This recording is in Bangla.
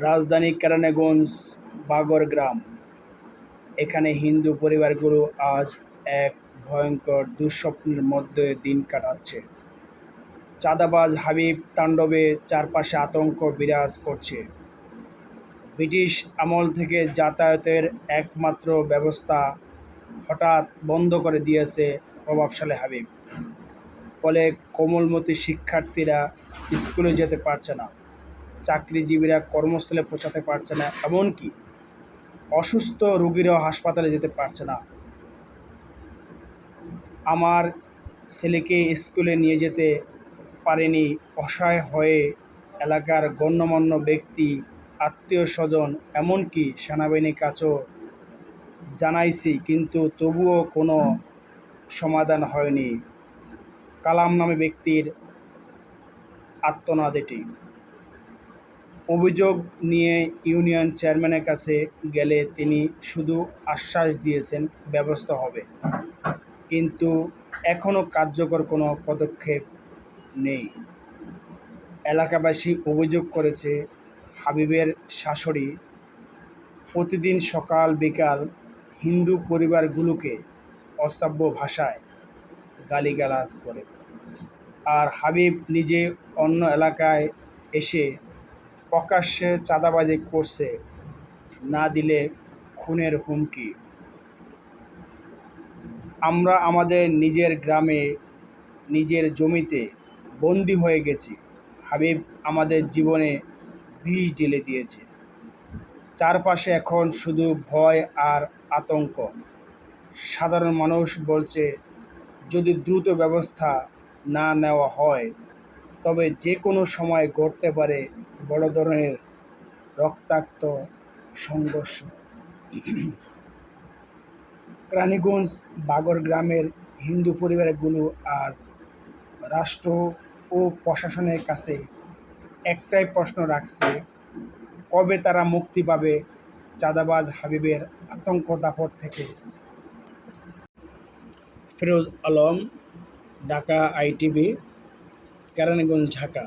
রাজধানী কেরানীগঞ্জ বাগর গ্রাম। এখানে হিন্দু পরিবারগুলো আজ এক ভয়ঙ্কর দুঃস্বপ্নের মধ্যে দিন কাটাচ্ছে। চাঁদাবাজ হাবিব তাণ্ডবে চারপাশে আতঙ্ক বিরাজ করছে। ব্রিটিশ আমল থেকে যাতায়াতের একমাত্র ব্যবস্থা হঠাৎ বন্ধ করে দিয়েছে প্রভাবশালী হাবিব। ফলে কোমলমতি শিক্ষার্থীরা স্কুলে যেতে পারছে না, চাকরিজীবীরা কর্মস্থলে পৌঁছাতে পারছে না, এমনকি অসুস্থ রোগীরাও হাসপাতালে যেতে পারছে না। আমার ছেলেকে স্কুলে নিয়ে যেতে পারেনি অসহায় হয়ে এলাকার গণ্যমান্য ব্যক্তি, আত্মীয়-স্বজন, এমনকি সেনাবাহিনীর কাছেও জানাইছি, কিন্তু তবুও কোনো সমাধান হয়নি। কালাম নামে ব্যক্তির আর্তনাদ এটি। অভিযোগ নিয়ে ইউনিয়ন চেয়ারম্যানের কাছে গেলে তিনি শুধু আশ্বাস দিয়েছেন ব্যবস্থা হবে, কিন্তু এখনও কার্যকর কোনো পদক্ষেপ নেই। এলাকাবাসী অভিযোগ করেছে, হাবিবের শাশুড়ি প্রতিদিন সকাল বিকাল হিন্দু পরিবারগুলোকে অশ্রাব্য ভাষায় গালিগালাজ করে, আর হাবিব নিজে অন্য এলাকায় এসে প্রকাশ্যে চাঁদাবাজি করছে, না দিলে খুনের হুমকি। আমরা আমাদের নিজের গ্রামে নিজের জমিতে বন্দী হয়ে গেছি। হাবিব আমাদের জীবনে বিষ ঢেলে দিয়েছে। চারপাশে এখন শুধু ভয় আর আতঙ্ক। সাধারণ মানুষ বলছে, যদি দ্রুত ব্যবস্থা না নেওয়া হয় তবে যে কোনো সময় ঘটতে পারে বড় ধরনের রক্তাক্ত সংঘর্ষ। কেরানীগঞ্জ বাগর গ্রামের হিন্দু পরিবারগুলো আজ রাষ্ট্র ও প্রশাসনের কাছে একটাই প্রশ্ন রাখছে, কবে তারা মুক্তি পাবে চাঁদাবাজ হাবিবের আতঙ্ক দাপট থেকে। ফিরোজ আলম, ঢাকা ITV, কেরানীগঞ্জ, ঢাকা।